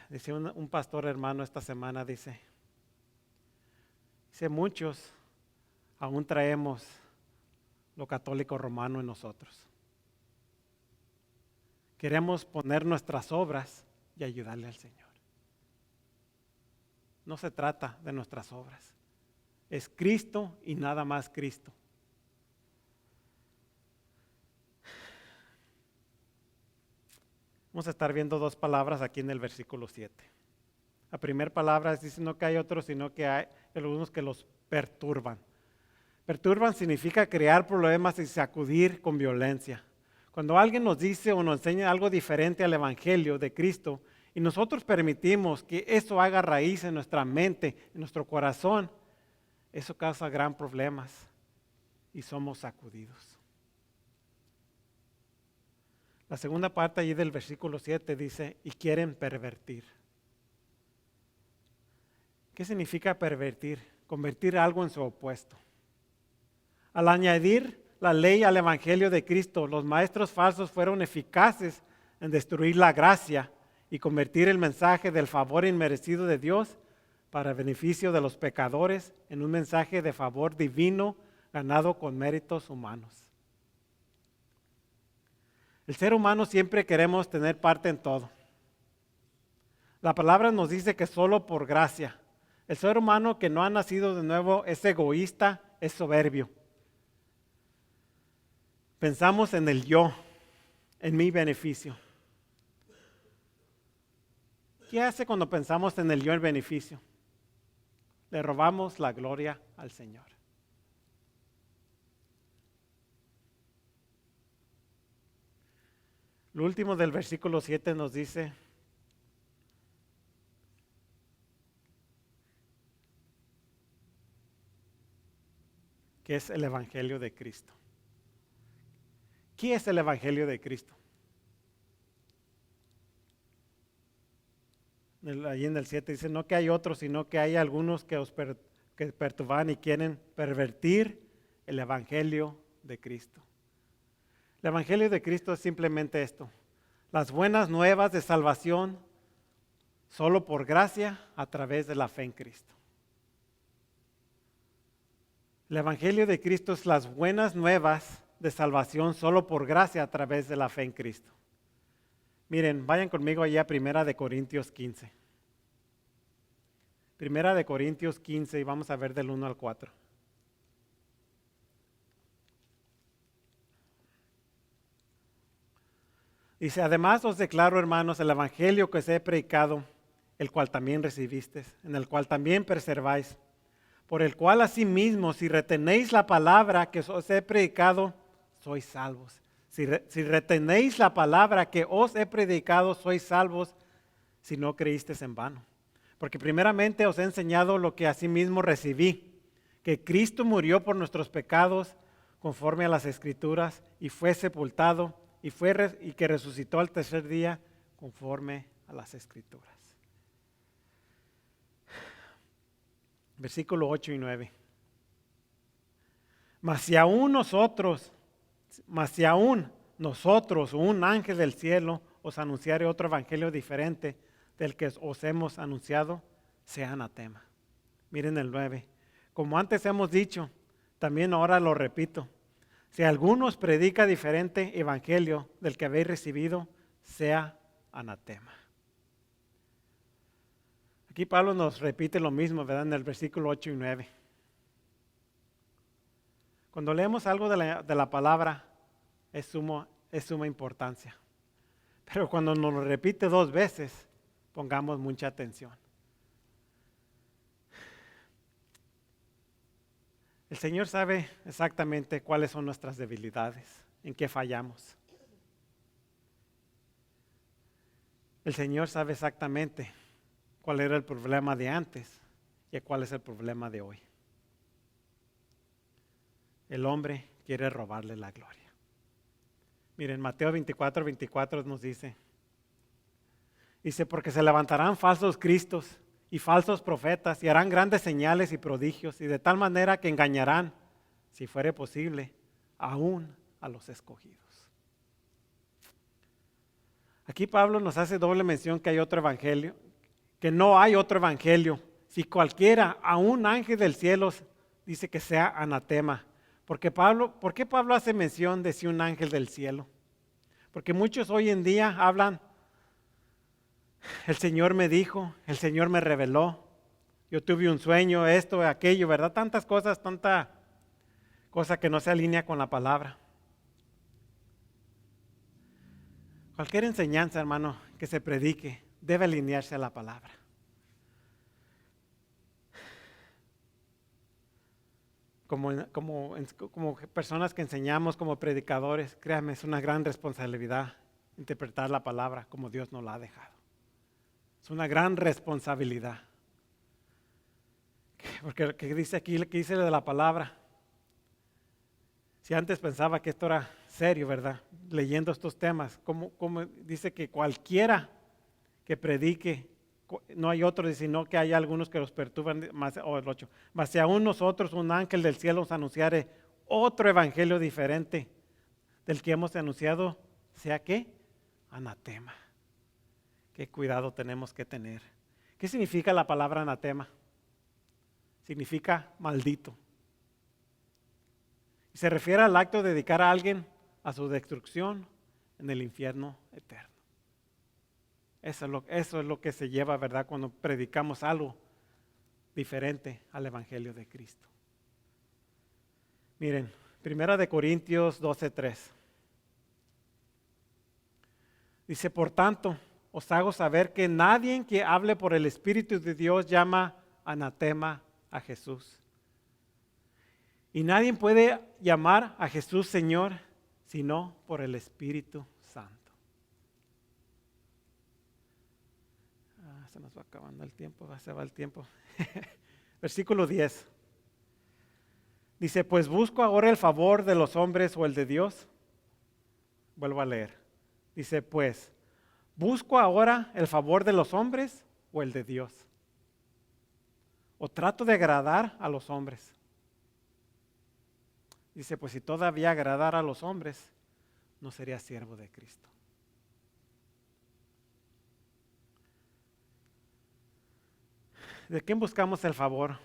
Dice un pastor hermano esta semana, dice muchos aún traemos lo católico romano en nosotros. Queremos poner nuestras obras y ayudarle al Señor. No se trata de nuestras obras. Es Cristo y nada más Cristo. Vamos a estar viendo dos palabras aquí en el versículo 7. La primera palabra dice no que hay otros, sino que hay algunos que los perturban. Perturban significa crear problemas y sacudir con violencia. Cuando alguien nos dice o nos enseña algo diferente al Evangelio de Cristo y nosotros permitimos que eso haga raíz en nuestra mente, en nuestro corazón, eso causa gran problemas y somos sacudidos. La segunda parte allí del versículo 7 dice, y quieren pervertir. ¿Qué significa pervertir? Convertir algo en su opuesto. Al añadir la ley al evangelio de Cristo, los maestros falsos fueron eficaces en destruir la gracia y convertir el mensaje del favor inmerecido de Dios para beneficio de los pecadores en un mensaje de favor divino ganado con méritos humanos. El ser humano siempre queremos tener parte en todo. La palabra nos dice que solo por gracia. El ser humano que no ha nacido de nuevo es egoísta, es soberbio. Pensamos en el yo, en mi beneficio. ¿Qué hace cuando pensamos en el yo en beneficio? Le robamos la gloria al Señor. Lo último del versículo 7 nos dice: que es el Evangelio de Cristo. ¿Qué es el Evangelio de Cristo? Ahí en el 7 dice: no que hay otros, sino que hay algunos que perturban y quieren pervertir el Evangelio de Cristo. El Evangelio de Cristo es simplemente esto: las buenas nuevas de salvación solo por gracia a través de la fe en Cristo. El Evangelio de Cristo es las buenas nuevas de salvación solo por gracia a través de la fe en Cristo. Miren, vayan conmigo allá a Primera de Corintios 15. Primera de Corintios 15 y vamos a ver del 1 al 4. Dice: además os declaro, hermanos, el Evangelio que os he predicado, el cual también recibisteis, en el cual también preserváis, por el cual asimismo, si retenéis la palabra que os he predicado, sois salvos. Si retenéis la palabra que os he predicado, sois salvos, si no creísteis en vano. Porque primeramente os he enseñado lo que asimismo recibí, que Cristo murió por nuestros pecados conforme a las Escrituras, y fue sepultado, y que resucitó al tercer día conforme a las Escrituras. Versículo 8 y 9. Mas si aún nosotros, un ángel del cielo, os anunciare otro evangelio diferente del que os hemos anunciado, sea anatema. Miren el 9. Como antes hemos dicho, también ahora lo repito: si alguno os predica diferente evangelio del que habéis recibido, sea anatema. Aquí Pablo nos repite lo mismo, ¿verdad? En el versículo 8 y 9. Cuando leemos algo de la palabra, es suma importancia. Pero cuando nos lo repite 2 veces, pongamos mucha atención. El Señor sabe exactamente cuáles son nuestras debilidades, en qué fallamos. El Señor sabe exactamente cuál era el problema de antes y cuál es el problema de hoy. El hombre quiere robarle la gloria. Miren, Mateo 24 nos dice, porque se levantarán falsos cristos y falsos profetas y harán grandes señales y prodigios, y de tal manera que engañarán, si fuere posible, aún a los escogidos. Aquí Pablo nos hace doble mención que hay otro evangelio, que no hay otro evangelio. Si cualquiera, a un ángel del cielo, dice que sea anatema. ¿Por qué Pablo hace mención de si un ángel del cielo? Porque muchos hoy en día hablan: el Señor me dijo, el Señor me reveló, yo tuve un sueño, esto, aquello, ¿verdad? Tantas cosas, tanta cosa que no se alinea con la palabra. Cualquier enseñanza, hermano, que se predique, debe alinearse a la palabra. Como personas que enseñamos, como predicadores, créanme, es una gran responsabilidad interpretar la palabra como Dios nos la ha dejado. Es una gran responsabilidad. Porque lo que dice aquí, lo que dice de la palabra, si antes pensaba que esto era serio, ¿verdad? Leyendo estos temas, como dice que cualquiera que predique, no hay otro, sino que hay algunos que los perturban, el 8. Mas si aún nosotros, un ángel del cielo, nos anunciare otro evangelio diferente del que hemos anunciado, ¿sea qué? Anatema. Qué cuidado tenemos que tener. ¿Qué significa la palabra anatema? Significa maldito. Y se refiere al acto de dedicar a alguien a su destrucción en el infierno eterno. Eso es lo que se lleva, ¿verdad? Cuando predicamos algo diferente al evangelio de Cristo. Miren, Primera de Corintios 12:3. Dice, por tanto, os hago saber que nadie que hable por el Espíritu de Dios llama anatema a Jesús. Y nadie puede llamar a Jesús Señor sino por el Espíritu Santo. Se nos va acabando el tiempo, se va el tiempo. Versículo 10. Dice, pues busco ahora el favor de los hombres o el de Dios. Vuelvo a leer. Dice, pues, ¿busco ahora el favor de los hombres o el de Dios? ¿O trato de agradar a los hombres? Dice, pues si todavía agradara a los hombres, no sería siervo de Cristo. ¿De quién buscamos el favor?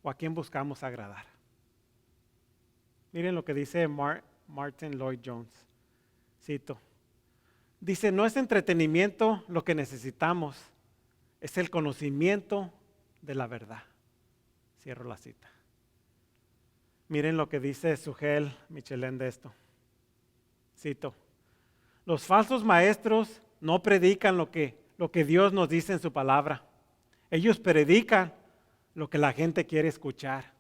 ¿O a quién buscamos agradar? Miren lo que dice Martin Lloyd Jones. Cito. Dice, no es entretenimiento lo que necesitamos, es el conocimiento de la verdad. Cierro la cita. Miren lo que dice Sugel Michelén de esto. Cito. Los falsos maestros no predican lo que Dios nos dice en su palabra. Ellos predican lo que la gente quiere escuchar.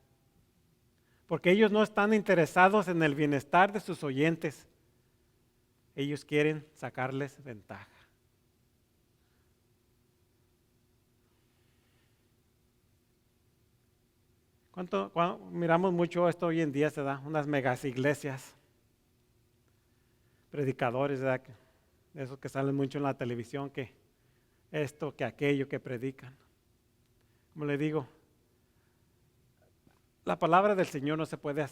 Porque ellos no están interesados en el bienestar de sus oyentes. Ellos quieren sacarles ventaja. Cuando miramos mucho esto hoy en día, se da unas megas iglesias, predicadores, ¿verdad? Esos que salen mucho en la televisión, que esto, que aquello, que predican. Como le digo, la palabra del Señor no se puede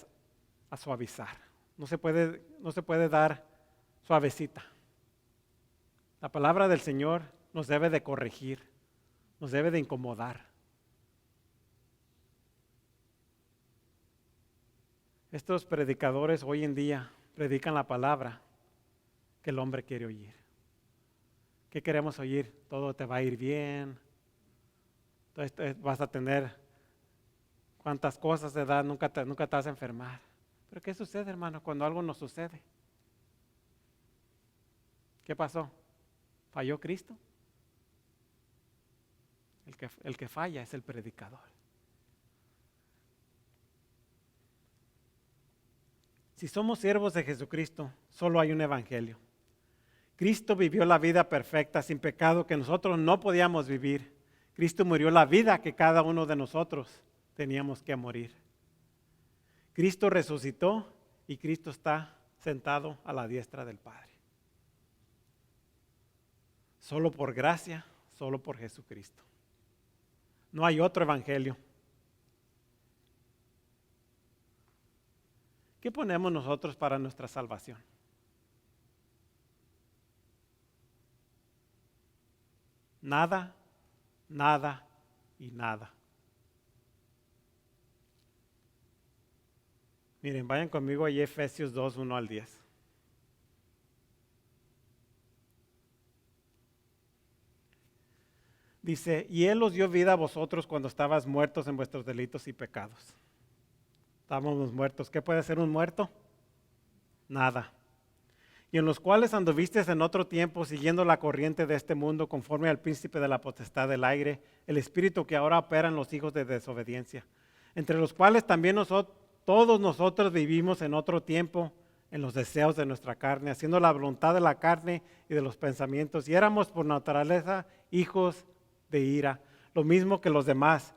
suavizar, no se puede dar suavecita. La palabra del Señor nos debe de corregir, nos debe de incomodar. Estos predicadores hoy en día predican la palabra que el hombre quiere oír. ¿Qué queremos oír? Todo te va a ir bien, vas a tener cuantas cosas de edad, nunca te vas a enfermar. Pero ¿qué sucede, hermano, cuando algo nos sucede? ¿Qué pasó? ¿Falló Cristo? El que falla es el predicador. Si somos siervos de Jesucristo, solo hay un evangelio. Cristo vivió la vida perfecta, sin pecado, que nosotros no podíamos vivir. Cristo murió la vida que cada uno de nosotros teníamos que morir. Cristo resucitó y Cristo está sentado a la diestra del Padre. Solo por gracia, solo por Jesucristo. No hay otro evangelio. ¿Qué ponemos nosotros para nuestra salvación? Nada, nada y nada. Miren, vayan conmigo a Efesios 2, 1 al 10. Dice, y Él os dio vida a vosotros cuando estabas muertos en vuestros delitos y pecados. Estábamos muertos. ¿Qué puede hacer un muerto? Nada. Y en los cuales anduvisteis en otro tiempo siguiendo la corriente de este mundo conforme al príncipe de la potestad del aire, el espíritu que ahora opera en los hijos de desobediencia, entre los cuales también todos nosotros vivimos en otro tiempo en los deseos de nuestra carne, haciendo la voluntad de la carne y de los pensamientos, y éramos por naturaleza hijos de ira, lo mismo que los demás.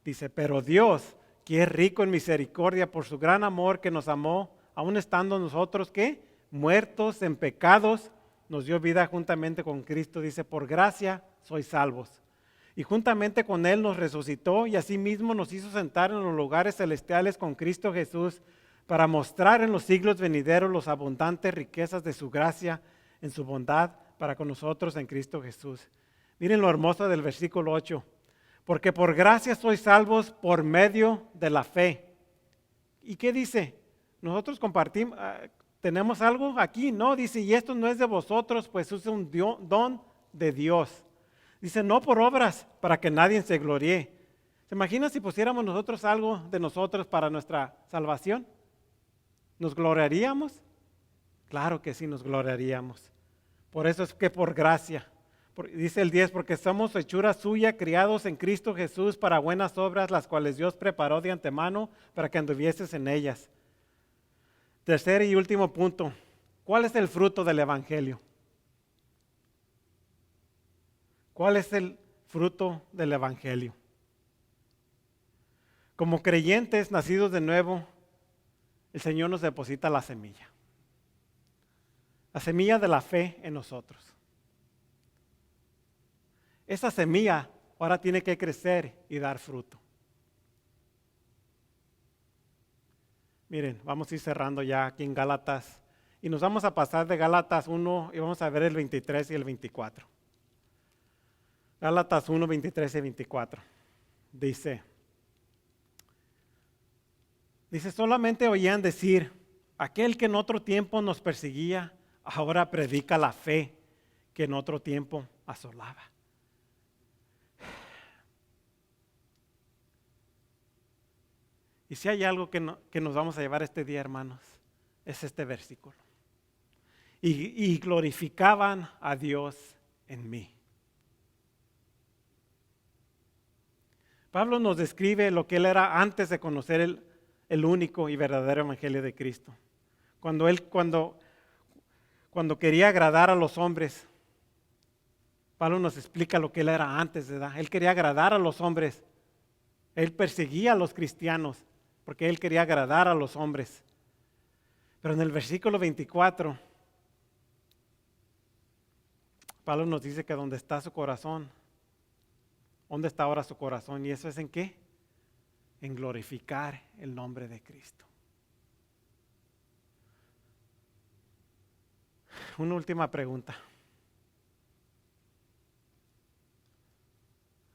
Dice, pero Dios, que es rico en misericordia por su gran amor que nos amó, aun estando nosotros, ¿qué? Muertos en pecados, nos dio vida juntamente con Cristo. Dice, por gracia sois salvos. Y juntamente con Él nos resucitó y asimismo nos hizo sentar en los lugares celestiales con Cristo Jesús para mostrar en los siglos venideros las abundantes riquezas de su gracia en su bondad para con nosotros en Cristo Jesús. Miren lo hermoso del versículo 8. Porque por gracia sois salvos por medio de la fe. ¿Y qué dice? Nosotros compartimos, ¿tenemos algo aquí? No, dice, y esto no es de vosotros, pues es un don de Dios. Dice, no por obras, para que nadie se gloríe. ¿Se imagina si pusiéramos nosotros algo de nosotros para nuestra salvación? ¿Nos gloriaríamos? Claro que sí nos gloriaríamos. Por eso es que por gracia. Dice el 10, porque somos hechura suya, criados en Cristo Jesús para buenas obras, las cuales Dios preparó de antemano para que anduvieses en ellas. Tercer y último punto. ¿Cuál es el fruto del Evangelio? ¿Cuál es el fruto del Evangelio? Como creyentes nacidos de nuevo, el Señor nos deposita la semilla. La semilla de la fe en nosotros. Esa semilla ahora tiene que crecer y dar fruto. Miren, vamos a ir cerrando ya aquí en Gálatas. Y nos vamos a pasar de Gálatas 1 y vamos a ver el 23 y el 24. Gálatas 1, 23 y 24. Dice, solamente oían decir, aquel que en otro tiempo nos perseguía, ahora predica la fe que en otro tiempo asolaba. Y si hay algo que nos vamos a llevar este día, hermanos, es este versículo. Y glorificaban a Dios en mí. Pablo nos describe lo que él era antes de conocer el único y verdadero evangelio de Cristo. Cuando quería agradar a los hombres, Pablo nos explica lo que él era antes, ¿verdad? Él quería agradar a los hombres. Él perseguía a los cristianos porque él quería agradar a los hombres. Pero en el versículo 24, Pablo nos dice que donde está su corazón, ¿dónde está ahora su corazón? ¿Y eso es en qué? En glorificar el nombre de Cristo. Una última pregunta.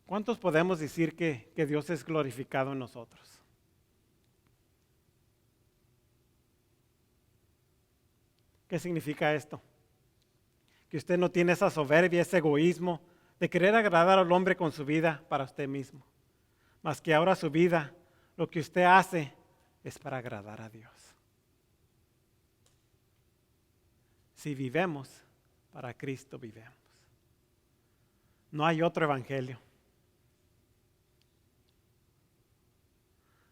¿Cuántos podemos decir que Dios es glorificado en nosotros? ¿Qué significa esto? Que usted no tiene esa soberbia, ese egoísmo de querer agradar al hombre con su vida para usted mismo. Más que ahora su vida, lo que usted hace es para agradar a Dios. Si vivemos, para Cristo vivemos. No hay otro evangelio.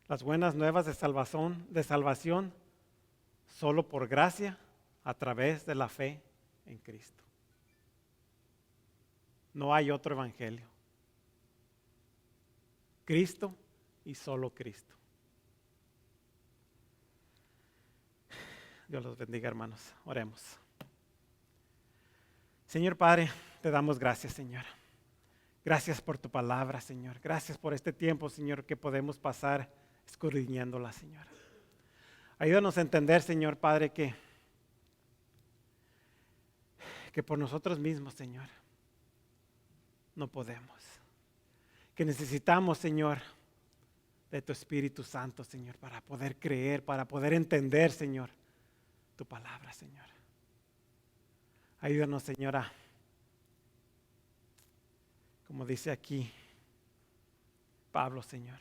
Las buenas nuevas de salvación solo por gracia a través de la fe en Cristo. No hay otro evangelio. Cristo y solo Cristo. Dios los bendiga, hermanos. Oremos. Señor Padre, te damos gracias, Señor. Gracias por tu palabra, Señor. Gracias por este tiempo, Señor, que podemos pasar escudriñándola, Señor. Ayúdanos a entender, Señor Padre, que por nosotros mismos, Señor, no podemos. Que necesitamos, Señor, de tu Espíritu Santo, Señor, para poder creer, para poder entender, Señor, tu palabra, Señor. Ayúdanos, Señora, como dice aquí Pablo, Señor,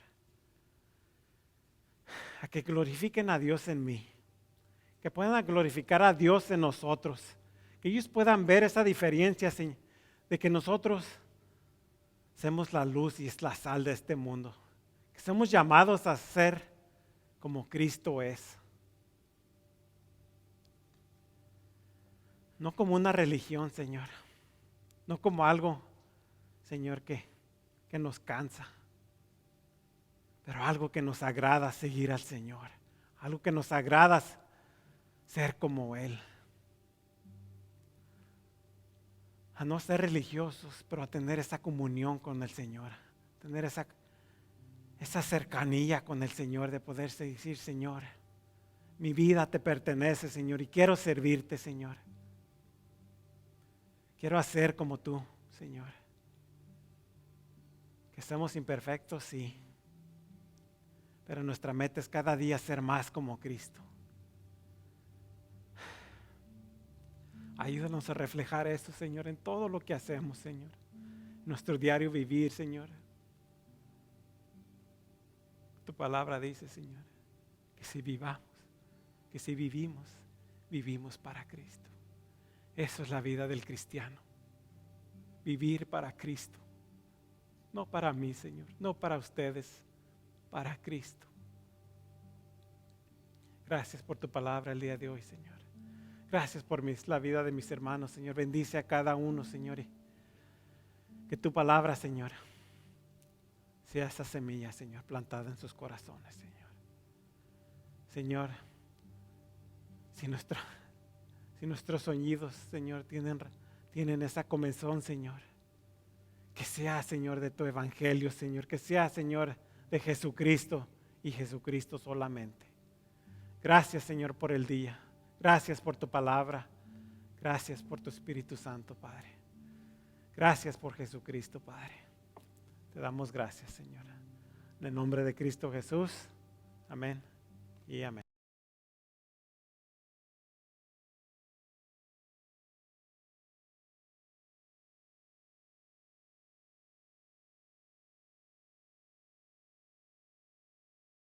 a que glorifiquen a Dios en mí, que puedan glorificar a Dios en nosotros, que ellos puedan ver esa diferencia, Señor, de que nosotros somos la luz y es la sal de este mundo, que somos llamados a ser como Cristo es. No como una religión, Señor, no como algo, Señor, que nos cansa, pero algo que nos agrada seguir al Señor, algo que nos agrada ser como Él. A no ser religiosos, pero a tener esa comunión con el Señor, tener esa cercanía con el Señor, de poderse decir, Señor, mi vida te pertenece, Señor, y quiero servirte, Señor. Quiero hacer como tú, Señor. Que somos imperfectos, sí, pero nuestra meta es cada día ser más como Cristo. Ayúdanos a reflejar eso, Señor, en todo lo que hacemos, Señor. Nuestro diario vivir, Señor. Tu palabra dice, Señor, que si vivamos, que si vivimos, vivimos para Cristo. Eso es la vida del cristiano. Vivir para Cristo. No para mí, Señor, no para ustedes, para Cristo. Gracias por tu palabra el día de hoy, Señor. Gracias por la vida de mis hermanos, Señor. Bendice a cada uno, Señor. Y que tu palabra, Señor, sea esa semilla, Señor, plantada en sus corazones, Señor. Señor, si nuestros oídos, Señor, tienen esa comezón, Señor, que sea, Señor, de tu evangelio, Señor, que sea, Señor, de Jesucristo y Jesucristo solamente. Gracias, Señor, por el día. Gracias por tu palabra. Gracias por tu Espíritu Santo, Padre. Gracias por Jesucristo, Padre. Te damos gracias, Señor. En el nombre de Cristo Jesús. Amén y amén.